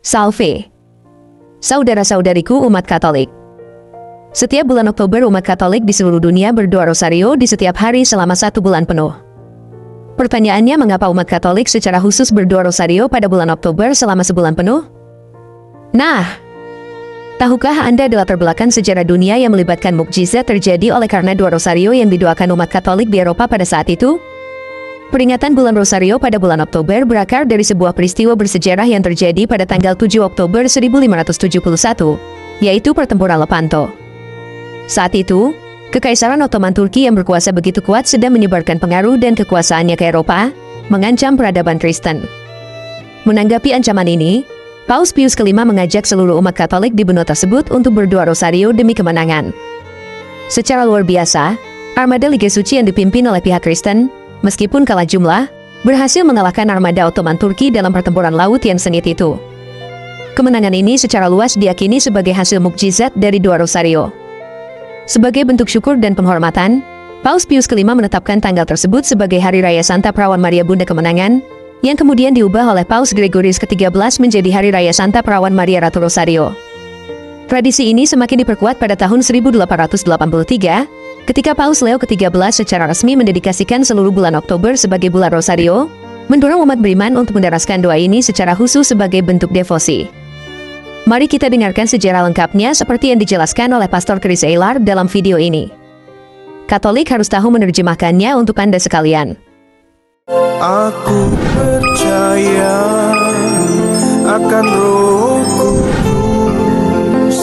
Salve! Saudara-saudariku umat Katolik. Setiap bulan Oktober umat Katolik di seluruh dunia berdoa rosario di setiap hari selama 1 bulan penuh. Pertanyaannya, mengapa umat Katolik secara khusus berdoa rosario pada bulan Oktober selama sebulan penuh? Nah, tahukah Anda latar belakang sejarah dunia yang melibatkan mukjizat terjadi oleh karena doa rosario yang didoakan umat Katolik di Eropa pada saat itu? Peringatan bulan Rosario pada bulan Oktober berakar dari sebuah peristiwa bersejarah yang terjadi pada tanggal 7 Oktober 1571, yaitu Pertempuran Lepanto. Saat itu, Kekaisaran Ottoman Turki yang berkuasa begitu kuat sedang menyebarkan pengaruh dan kekuasaannya ke Eropa, mengancam peradaban Kristen. Menanggapi ancaman ini, Paus Pius kelima mengajak seluruh umat Katolik di benua tersebut untuk berdoa rosario demi kemenangan. Secara luar biasa, armada Liga Suci yang dipimpin oleh pihak Kristen, meskipun kalah jumlah, berhasil mengalahkan armada Ottoman Turki dalam pertempuran laut yang sengit itu. Kemenangan ini secara luas diyakini sebagai hasil mukjizat dari doa rosario. Sebagai bentuk syukur dan penghormatan, Paus Pius kelima menetapkan tanggal tersebut sebagai Hari Raya Santa Perawan Maria Bunda Kemenangan, yang kemudian diubah oleh Paus Gregorius ke-13 menjadi Hari Raya Santa Perawan Maria Ratu Rosario. Tradisi ini semakin diperkuat pada tahun 1883, ketika Paus Leo ke-13 secara resmi mendedikasikan seluruh bulan Oktober sebagai bulan Rosario, mendorong umat beriman untuk mendaraskan doa ini secara khusus sebagai bentuk devosi. Mari kita dengarkan sejarah lengkapnya seperti yang dijelaskan oleh Pastor Chris Eilar dalam video ini. Katolik harus tahu menerjemahkannya untuk Anda sekalian. Aku percaya akan Roh Kudus,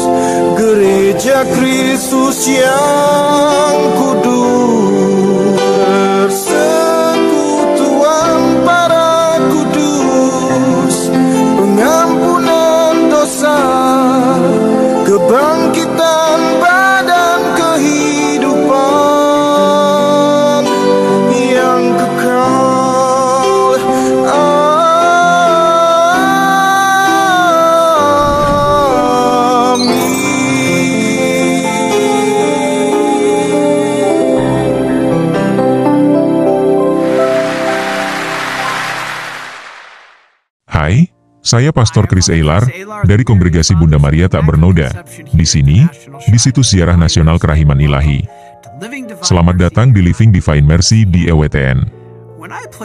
Gereja Kristus yang kudus, persekutuan para kudus, pengampunan dosa, kebangkitan badan, kehidupan yang kekal. Hai, saya Pastor Chris Eilar dari Kongregasi Bunda Maria Tak Bernoda. Di sini, di situs Ziarah Nasional Kerahiman Ilahi. Selamat datang di Living Divine Mercy di EWTN.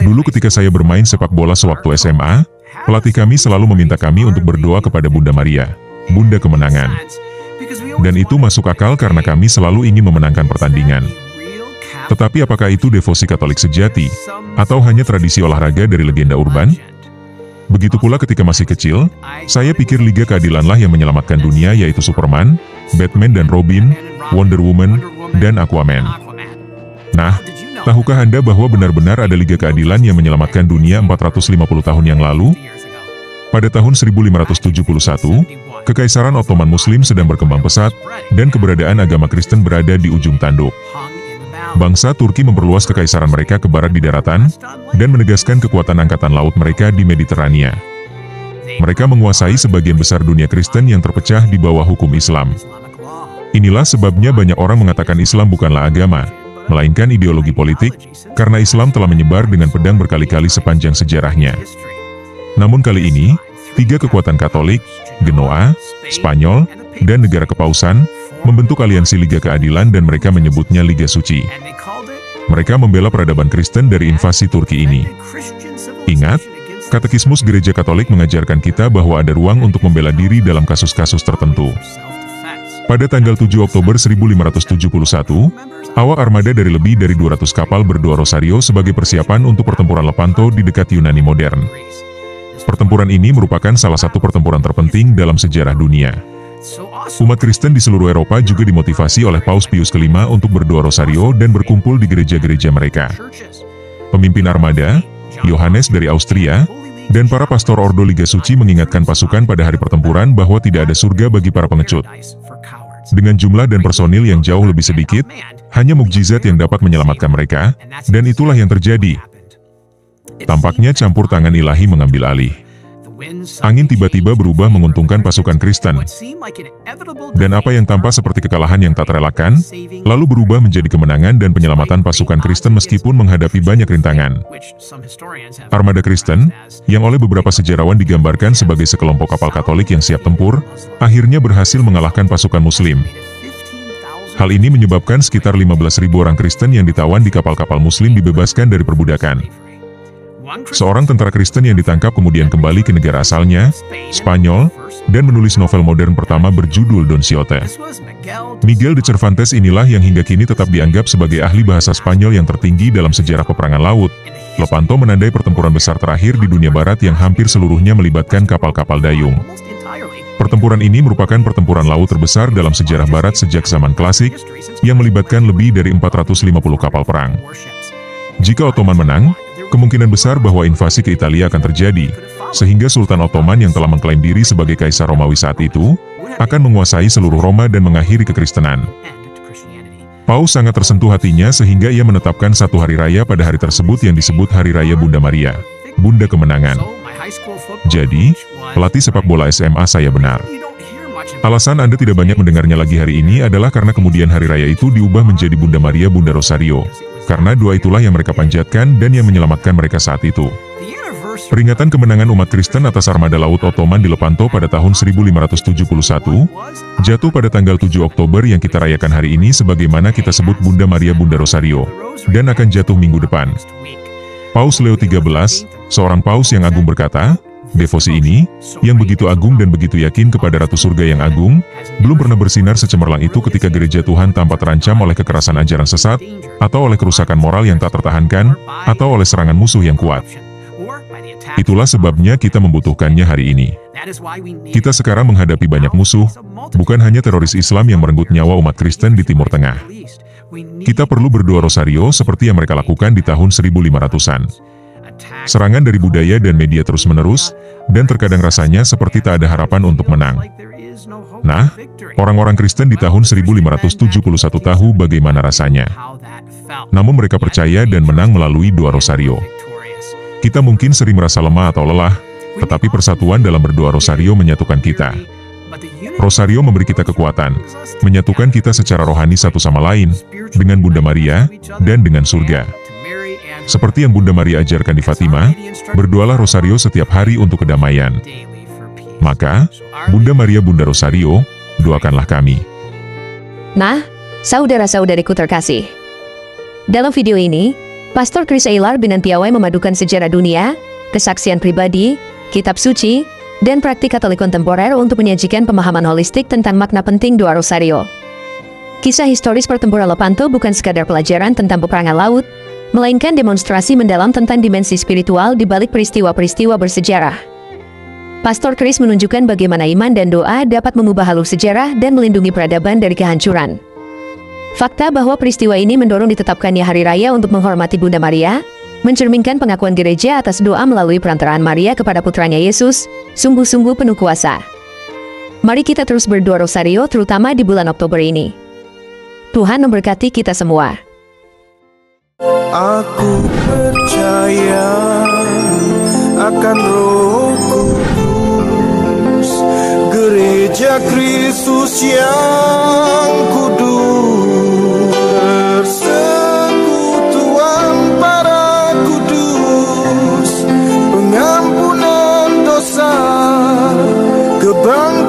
Dulu ketika saya bermain sepak bola sewaktu SMA, pelatih kami selalu meminta kami untuk berdoa kepada Bunda Maria, Bunda Kemenangan. Dan itu masuk akal karena kami selalu ingin memenangkan pertandingan. Tetapi apakah itu devosi Katolik sejati, atau hanya tradisi olahraga dari legenda urban? Begitu pula ketika masih kecil, saya pikir Liga Keadilanlah yang menyelamatkan dunia, yaitu Superman, Batman dan Robin, Wonder Woman, dan Aquaman. Nah, tahukah Anda bahwa benar-benar ada Liga Keadilan yang menyelamatkan dunia 450 tahun yang lalu? Pada tahun 1571, Kekaisaran Ottoman Muslim sedang berkembang pesat, dan keberadaan agama Kristen berada di ujung tanduk. Bangsa Turki memperluas kekaisaran mereka ke barat di daratan, dan menegaskan kekuatan angkatan laut mereka di Mediterania. Mereka menguasai sebagian besar dunia Kristen yang terpecah di bawah hukum Islam. Inilah sebabnya banyak orang mengatakan Islam bukanlah agama, melainkan ideologi politik, karena Islam telah menyebar dengan pedang berkali-kali sepanjang sejarahnya. Namun kali ini, 3 kekuatan Katolik, Genoa, Spanyol, dan negara kepausan, membentuk aliansi Liga Keadilan dan mereka menyebutnya Liga Suci. Mereka membela peradaban Kristen dari invasi Turki ini. Ingat, Katekismus Gereja Katolik mengajarkan kita bahwa ada ruang untuk membela diri dalam kasus-kasus tertentu. Pada tanggal 7 Oktober 1571, awak armada dari lebih dari 200 kapal berdoa rosario sebagai persiapan untuk pertempuran Lepanto di dekat Yunani modern. Pertempuran ini merupakan salah satu pertempuran terpenting dalam sejarah dunia. Umat Kristen di seluruh Eropa juga dimotivasi oleh Paus Pius kelima untuk berdoa rosario dan berkumpul di gereja-gereja mereka. Pemimpin armada, Yohanes dari Austria, dan para pastor Ordo Liga Suci mengingatkan pasukan pada hari pertempuran bahwa tidak ada surga bagi para pengecut. Dengan jumlah dan personil yang jauh lebih sedikit, hanya mukjizat yang dapat menyelamatkan mereka, dan itulah yang terjadi. Tampaknya campur tangan ilahi mengambil alih. Angin tiba-tiba berubah menguntungkan pasukan Kristen. Dan apa yang tampak seperti kekalahan yang tak terelakkan, lalu berubah menjadi kemenangan dan penyelamatan pasukan Kristen meskipun menghadapi banyak rintangan. Armada Kristen, yang oleh beberapa sejarawan digambarkan sebagai sekelompok kapal Katolik yang siap tempur, akhirnya berhasil mengalahkan pasukan Muslim. Hal ini menyebabkan sekitar 15.000 orang Kristen yang ditawan di kapal-kapal Muslim dibebaskan dari perbudakan. Seorang tentara Kristen yang ditangkap kemudian kembali ke negara asalnya, Spanyol, dan menulis novel modern pertama berjudul Don Quixote. Miguel de Cervantes inilah yang hingga kini tetap dianggap sebagai ahli bahasa Spanyol yang tertinggi dalam sejarah peperangan laut. Lepanto menandai pertempuran besar terakhir di dunia barat yang hampir seluruhnya melibatkan kapal-kapal dayung. Pertempuran ini merupakan pertempuran laut terbesar dalam sejarah barat sejak zaman klasik, yang melibatkan lebih dari 450 kapal perang. Jika Ottoman menang, kemungkinan besar bahwa invasi ke Italia akan terjadi, sehingga Sultan Ottoman yang telah mengklaim diri sebagai Kaisar Romawi saat itu, akan menguasai seluruh Roma dan mengakhiri kekristenan. Paus sangat tersentuh hatinya sehingga ia menetapkan satu hari raya pada hari tersebut yang disebut Hari Raya Bunda Maria, Bunda Kemenangan. Jadi, pelatih sepak bola SMA saya benar. Alasan Anda tidak banyak mendengarnya lagi hari ini adalah karena kemudian hari raya itu diubah menjadi Bunda Maria Bunda Rosario. Karena dua itulah yang mereka panjatkan dan yang menyelamatkan mereka saat itu. Peringatan kemenangan umat Kristen atas armada laut Ottoman di Lepanto pada tahun 1571, jatuh pada tanggal 7 Oktober yang kita rayakan hari ini sebagaimana kita sebut Bunda Maria Bunda Rosario, dan akan jatuh minggu depan. Paus Leo XIII, seorang paus yang agung berkata, devosi ini, yang begitu agung dan begitu yakin kepada Ratu Surga yang agung, belum pernah bersinar secemerlang itu ketika gereja Tuhan tanpa terancam oleh kekerasan ajaran sesat, atau oleh kerusakan moral yang tak tertahankan, atau oleh serangan musuh yang kuat. Itulah sebabnya kita membutuhkannya hari ini. Kita sekarang menghadapi banyak musuh, bukan hanya teroris Islam yang merenggut nyawa umat Kristen di Timur Tengah. Kita perlu berdoa rosario seperti yang mereka lakukan di tahun 1500-an. Serangan dari budaya dan media terus-menerus, dan terkadang rasanya seperti tak ada harapan untuk menang. Nah, orang-orang Kristen di tahun 1571 tahu bagaimana rasanya. Namun mereka percaya dan menang melalui doa rosario. Kita mungkin sering merasa lemah atau lelah, tetapi persatuan dalam berdoa rosario menyatukan kita. Rosario memberi kita kekuatan, menyatukan kita secara rohani satu sama lain, dengan Bunda Maria, dan dengan surga. Seperti yang Bunda Maria ajarkan di Fatima, berdoalah rosario setiap hari untuk kedamaian. Maka, Bunda Maria Bunda Rosario, doakanlah kami. Nah, saudara-saudariku terkasih. Dalam video ini, Pastor Chris Eilar dengan piawai memadukan sejarah dunia, kesaksian pribadi, kitab suci, dan praktik Katolik kontemporer untuk menyajikan pemahaman holistik tentang makna penting doa rosario. Kisah historis pertempuran Lepanto bukan sekadar pelajaran tentang peperangan laut, melainkan demonstrasi mendalam tentang dimensi spiritual di balik peristiwa-peristiwa bersejarah. Pastor Chris menunjukkan bagaimana iman dan doa dapat mengubah halus sejarah dan melindungi peradaban dari kehancuran. Fakta bahwa peristiwa ini mendorong ditetapkannya hari raya untuk menghormati Bunda Maria, mencerminkan pengakuan gereja atas doa melalui perantaraan Maria kepada putranya Yesus, sungguh-sungguh penuh kuasa. Mari kita terus berdoa rosario terutama di bulan Oktober ini. Tuhan memberkati kita semua. Aku percaya akan Roh Kudus, Gereja Kristus yang kudus, persekutuan para kudus, pengampunan dosa, kebanggaan